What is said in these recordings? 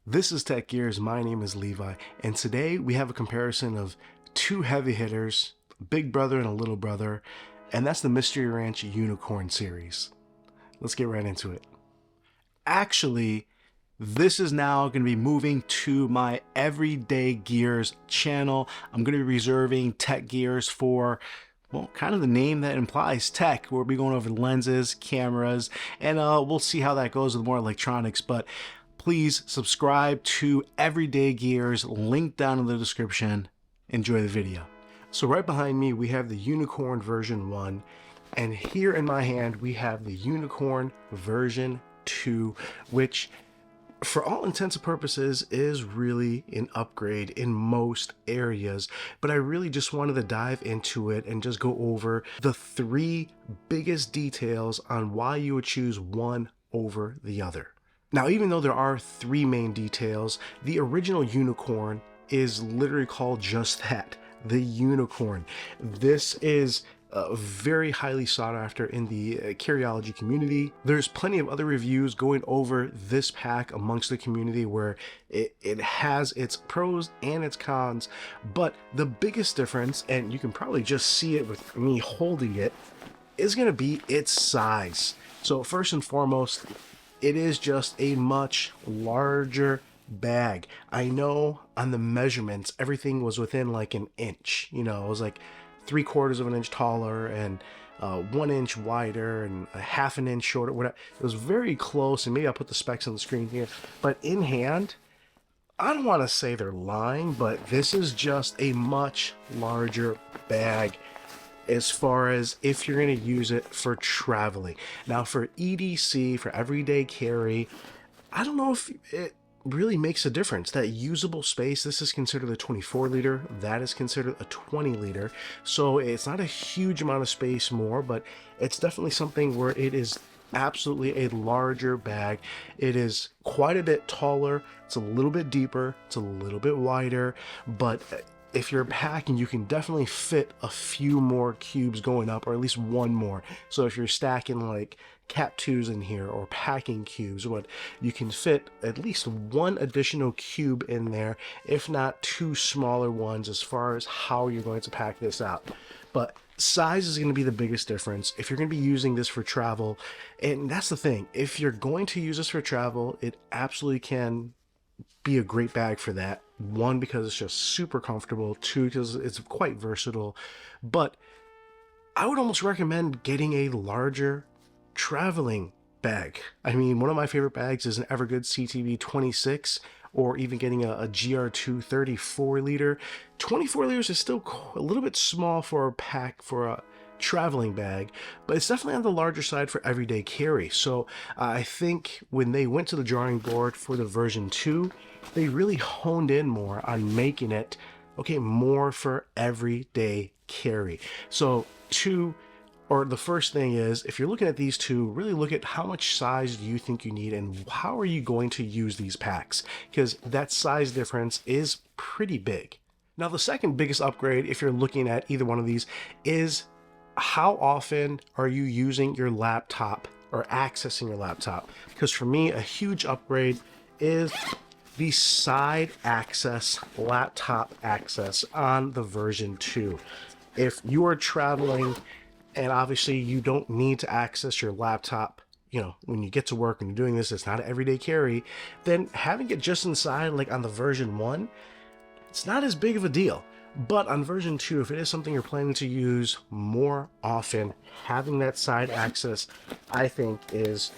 This is TechGearz. My name is Levi, and today we have a comparison of two heavy hitters, a big brother and a little brother, and that's the Mystery Ranch Unicorn series. Let's get right into it. Actually, this is now going to be moving to my EveryDayGearz channel. I'm going to be reserving TechGearz for, well, kind of the name that implies tech. We'll be going over lenses, cameras, and we'll see how that goes with more electronics. But please subscribe to EveryDayGearz, link down in the description. Enjoy the video. So right behind me, we have the Unicorn version 1, and here in my hand, we have the Unicorn version 2, which for all intents and purposes is really an upgrade in most areas, but I really just wanted to dive into it and just go over the 3 biggest details on why you would choose one over the other. Now, even though there are 3 main details, the original Unicorn is literally called just that, the Unicorn. This is very highly sought after in the Carryology community. There's plenty of other reviews going over this pack amongst the community where it has its pros and its cons, but the biggest difference, and you can probably just see it with me holding it, is going to be its size. So first and foremost, it is just a much larger bag. I know on the measurements, everything was within like an inch, you know, it was like 3/4 of an inch taller and 1 inch wider and a 1/2 inch shorter, whatever. It was very close, and maybe I'll put the specs on the screen here, but in hand, I don't want to say they're lying, but this is just a much larger bag as far as if you're going to use it for traveling. Now for EDC, for everyday carry, I don't know if it really makes a difference. That usable space, this is considered a 24 liter, that is considered a 20 liter, so it's not a huge amount of space more, but it's definitely something where it is absolutely a larger bag. It is quite a bit taller, it's a little bit deeper, it's a little bit wider, but if you're packing, you can definitely fit a few more cubes going up, or at least one more. So if you're stacking like Cat 2s in here or packing cubes, what you can fit at least 1 additional cube in there, if not 2 smaller ones, as far as how you're going to pack this out. But size is going to be the biggest difference if you're going to be using this for travel. And that's the thing, if you're going to use this for travel, it absolutely can be a great bag for that. 1, because it's just super comfortable. 2, because it's quite versatile. But I would almost recommend getting a larger traveling bag. I mean, one of my favorite bags is an Evergood CTV 26, or even getting a GR2 34 liter. 24 liters is still a little bit small for a pack, for a traveling bag, but it's definitely on the larger side for everyday carry. So I think when they went to the drawing board for the version 2, they really honed in more on making it more for everyday carry. So the first thing is, if you're looking at these two, really look at how much size do you think you need and how are you going to use these packs, because that size difference is pretty big. Now the second biggest upgrade, if you're looking at either one of these, is how often are you using your laptop or accessing your laptop? Because for me, a huge upgrade is the side access, laptop access on the version 2. If you are traveling and obviously you don't need to access your laptop, you know, when you get to work and you're doing this, it's not an everyday carry, then having it just inside, like on the version 1, it's not as big of a deal. But on version 2, if it is something you're planning to use more often, having that side access, I think, is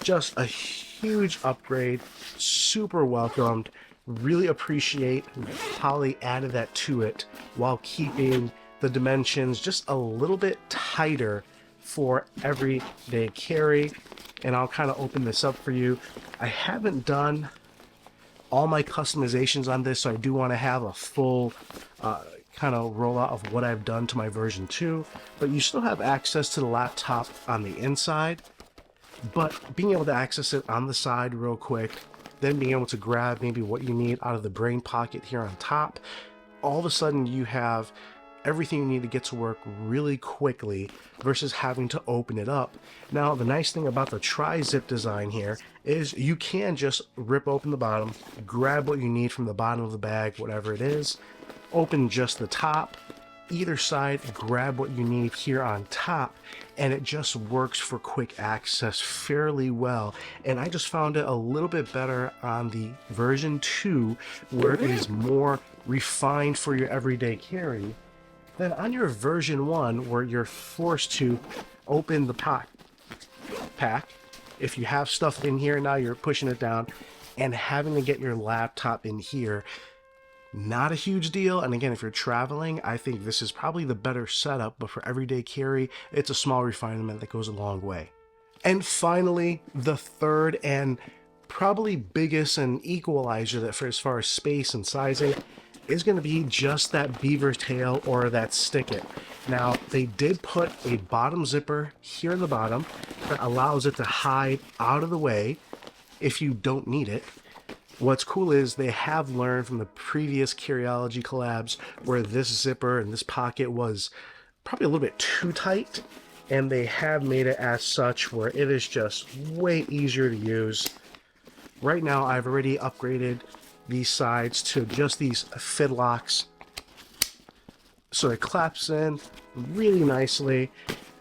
just a huge upgrade. Super welcomed. Really appreciate how they added that to it while keeping the dimensions just a little bit tighter for everyday carry. And I'll kind of open this up for you. I haven't done all my customizations on this, so I do want to have a full kind of rollout of what I've done to my version 2, but you still have access to the laptop on the inside, but being able to access it on the side real quick, then being able to grab maybe what you need out of the brain pocket here on top, all of a sudden you have everything you need to get to work really quickly versus having to open it up. Now, the nice thing about the tri-zip design here is you can just rip open the bottom, grab what you need from the bottom of the bag, whatever it is, open just the top, either side, grab what you need here on top, and it just works for quick access fairly well. And I just found it a little bit better on the version 2, where it is more refined for your everyday carry, than on your version 1, where you're forced to open the pack. If you have stuff in here, now you're pushing it down and having to get your laptop in here. Not a huge deal, and again, if you're traveling, I think this is probably the better setup, but for everyday carry, it's a small refinement that goes a long way. And finally, the third and probably biggest and equalizer that for as far as space and sizing is going to be just that beaver tail or that Sticket. Now, they did put a bottom zipper here in the bottom that allows it to hide out of the way if you don't need it. What's cool is they have learned from the previous Carryology collabs where this zipper and this pocket was probably a little bit too tight, and they have made it as such where it is just way easier to use. Right now, I've already upgraded these sides to just these fit locks, so it claps in really nicely,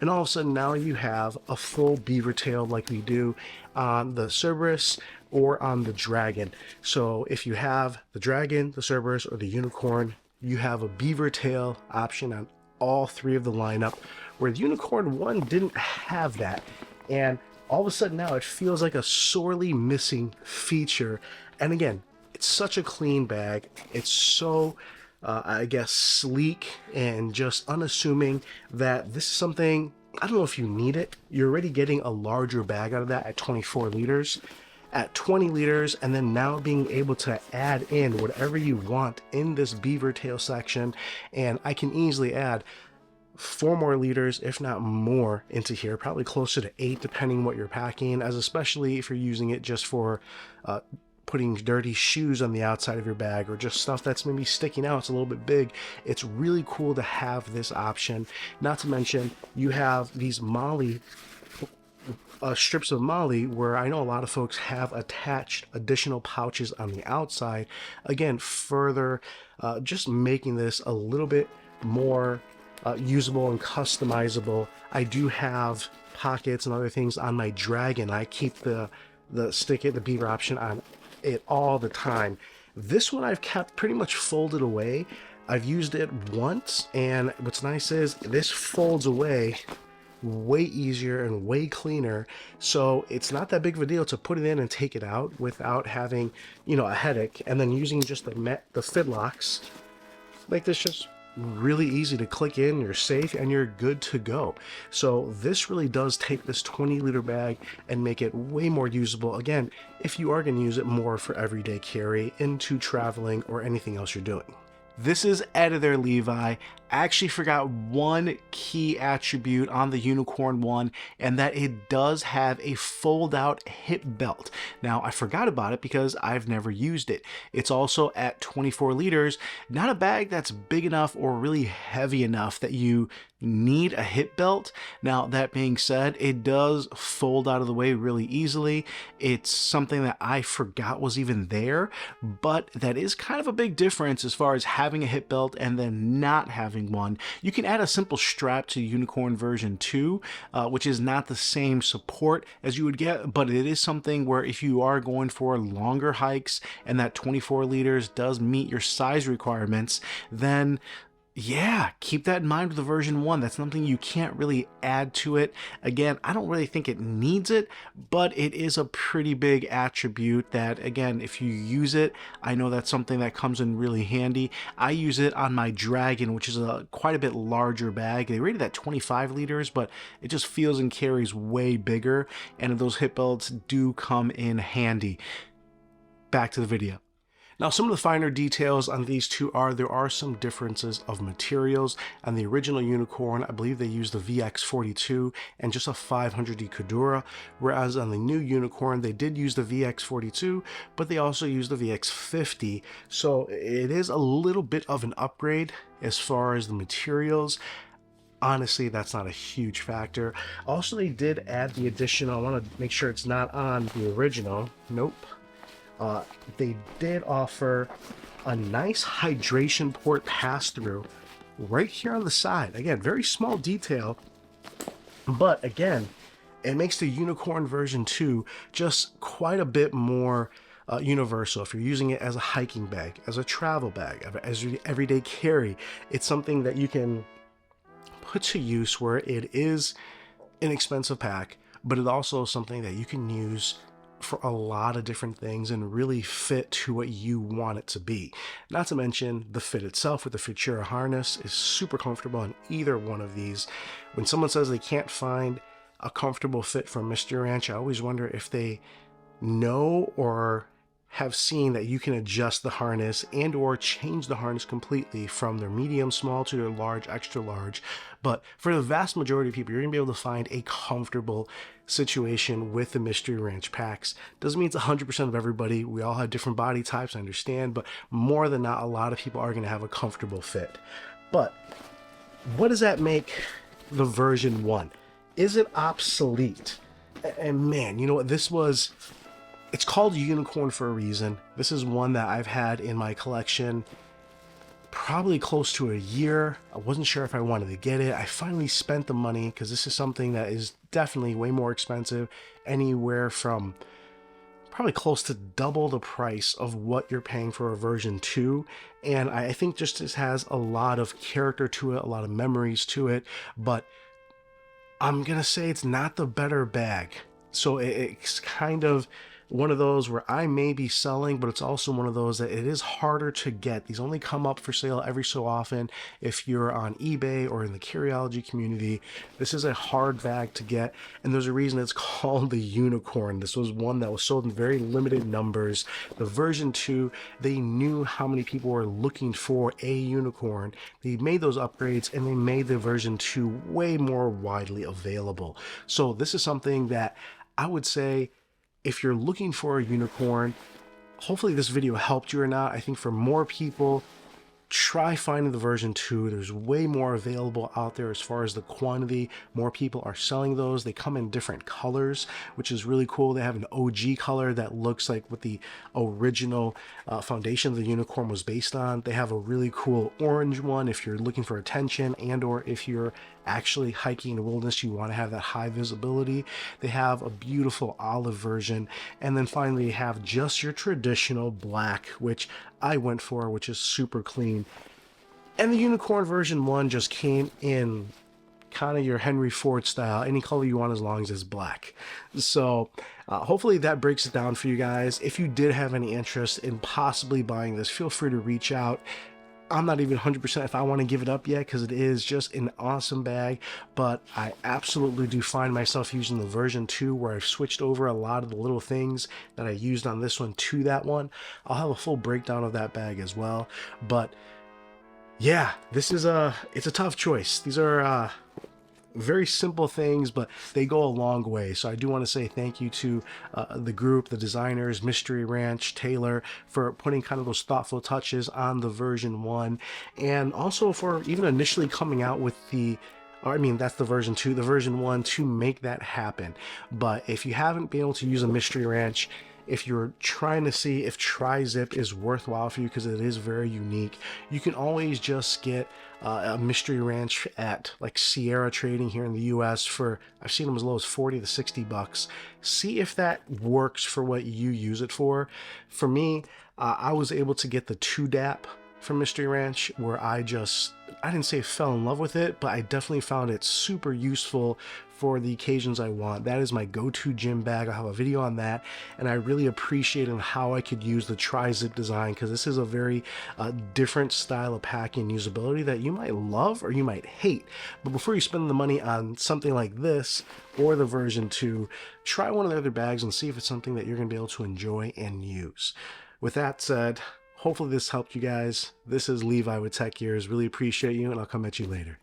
and all of a sudden now you have a full beaver tail like we do on the Cerberus or on the Dragon. So if you have the Dragon, the Cerberus, or the Unicorn, you have a beaver tail option on all three of the lineup, where the Unicorn 1 didn't have that. And all of a sudden now it feels like a sorely missing feature. And again, it's such a clean bag. It's so, I guess, sleek and just unassuming that this is something, I don't know if you need it. You're already getting a larger bag out of that at 24 liters. At 20 liters, and then now being able to add in whatever you want in this beaver tail section, and I can easily add 4 more liters, if not more, into here, probably closer to 8 depending what you're packing, as especially if you're using it just for putting dirty shoes on the outside of your bag, or just stuff that's maybe sticking out, it's a little bit big. It's really cool to have this option. Not to mention you have these MOLLE strips of MOLLE, where I know a lot of folks have attached additional pouches on the outside, again further just making this a little bit more usable and customizable. I do have pockets and other things on my Dragon. I keep the Sticket, the beaver option, on it all the time. This one I've kept pretty much folded away. I've used it once, and what's nice is this folds away way easier and way cleaner, so it's not that big of a deal to put it in and take it out without having, you know, a headache. And then using just the fit locks like this, just really easy to click in, you're safe, and you're good to go. So this really does take this 20-liter bag and make it way more usable, again, if you are going to use it more for everyday carry into traveling or anything else you're doing. This is Editor Levi. I actually forgot one key attribute on the Unicorn 1, and that it does have a fold-out hip belt. Now, I forgot about it because I've never used it. It's also at 24 liters, not a bag that's big enough or really heavy enough that you need a hip belt. Now, that being said, it does fold out of the way really easily. It's something that I forgot was even there, but that is kind of a big difference as far as having a hip belt and then not having one. You can add a simple strap to Unicorn version 2, which is not the same support as you would get, but it is something where if you are going for longer hikes and that 24 liters does meet your size requirements, then yeah, keep that in mind with the version 1. That's something you can't really add to it. Again, I don't really think it needs it, but it is a pretty big attribute that, again, if you use it, I know that's something that comes in really handy. I use it on my Dragon, which is a quite a bit larger bag. They rated at 25 liters, but it just feels and carries way bigger, and those hip belts do come in handy. Back to the video. Now, some of the finer details on these two are there are some differences of materials. On the original unicorn, I believe they used the VX42 and just a 500D Kadura, whereas on the new unicorn, they did use the VX42, but they also used the VX50. So it is a little bit of an upgrade as far as the materials. Honestly, that's not a huge factor. Also, they did add the additional, I want to make sure it's not on the original. Nope. They did offer a nice hydration port pass-through right here on the side. Again, very small detail, but again, it makes the Unicorn version 2 just quite a bit more universal. If you're using it as a hiking bag, as a travel bag, as your everyday carry, it's something that you can put to use where it is an expensive pack, but it also is something that you can use for a lot of different things and really fit to what you want it to be. Not to mention the fit itself with the Futura harness is super comfortable on either one of these. When someone says they can't find a comfortable fit from Mystery Ranch, I always wonder if they know or have seen that you can adjust the harness and or change the harness completely from their medium small to their large extra large. But for the vast majority of people, you're gonna be able to find a comfortable situation with the Mystery Ranch packs. Doesn't mean it's 100% of everybody. We all have different body types, I understand, but more than not, a lot of people are gonna have a comfortable fit. But what does that make the version 1? Is it obsolete? And man, you know what, it's called Unicorn for a reason. This is one that I've had in my collection probably close to a year. I wasn't sure if I wanted to get it. I finally spent the money because this is something that is definitely way more expensive, anywhere from probably close to double the price of what you're paying for a version 2. And I think just this has a lot of character to it, a lot of memories to it, but I'm gonna say it's not the better bag. So it's kind of one of those where I may be selling, but it's also one of those that it is harder to get. These only come up for sale every so often if you're on eBay or in the Carryology community. This is a hard bag to get, and there's a reason it's called the Unicorn. This was one that was sold in very limited numbers. The version 2, they knew how many people were looking for a unicorn. They made those upgrades and they made the version 2 way more widely available. So this is something that I would say, if you're looking for a unicorn, hopefully this video helped you or not. I think for more people, try finding the version 2. There's way more available out there as far as the quantity. More people are selling those. They come in different colors, which is really cool. They have an OG color that looks like what the original foundation of the unicorn was based on. They have a really cool orange one if you're looking for attention, and or if you're actually hiking in the wilderness, you want to have that high visibility. They have a beautiful olive version, and then finally you have just your traditional black, which I went for, which is super clean. And the Unicorn version 1 just came in kind of your Henry Ford style, any color you want as long as it's black. So hopefully that breaks it down for you guys. If you did have any interest in possibly buying this, feel free to reach out. I'm not even 100% if I want to give it up yet, because it is just an awesome bag, but I absolutely do find myself using the version 2 where I've switched over a lot of the little things that I used on this one to that one. I'll have a full breakdown of that bag as well. But yeah, it's a tough choice. These are very simple things, but they go a long way. So I do want to say thank you to the group, the designers, Mystery Ranch, Taylor, for putting kind of those thoughtful touches on the version 1, and also for even initially coming out with that's the version 2, the version 1 to make that happen. But if you haven't been able to use a Mystery Ranch, if you're trying to see if Tri-Zip is worthwhile for you, because it is very unique, you can always just get a Mystery Ranch at like Sierra Trading here in the US for, I've seen them as low as 40 to 60 bucks. See if that works for what you use it for. For me, I was able to get the 2DAP from Mystery Ranch, where I didn't say fell in love with it, but I definitely found it super useful for the occasions I want. That is my go-to gym bag. I'll have a video on that, and I really appreciated how I could use the Tri-Zip design, because this is a very different style of packing and usability that you might love or you might hate. But before you spend the money on something like this or the version 2, try one of the other bags and see if it's something that you're going to be able to enjoy and use. With that said, Hopefully this helped you guys. This is Levi with TechGearz. Really appreciate you, and I'll come at you later.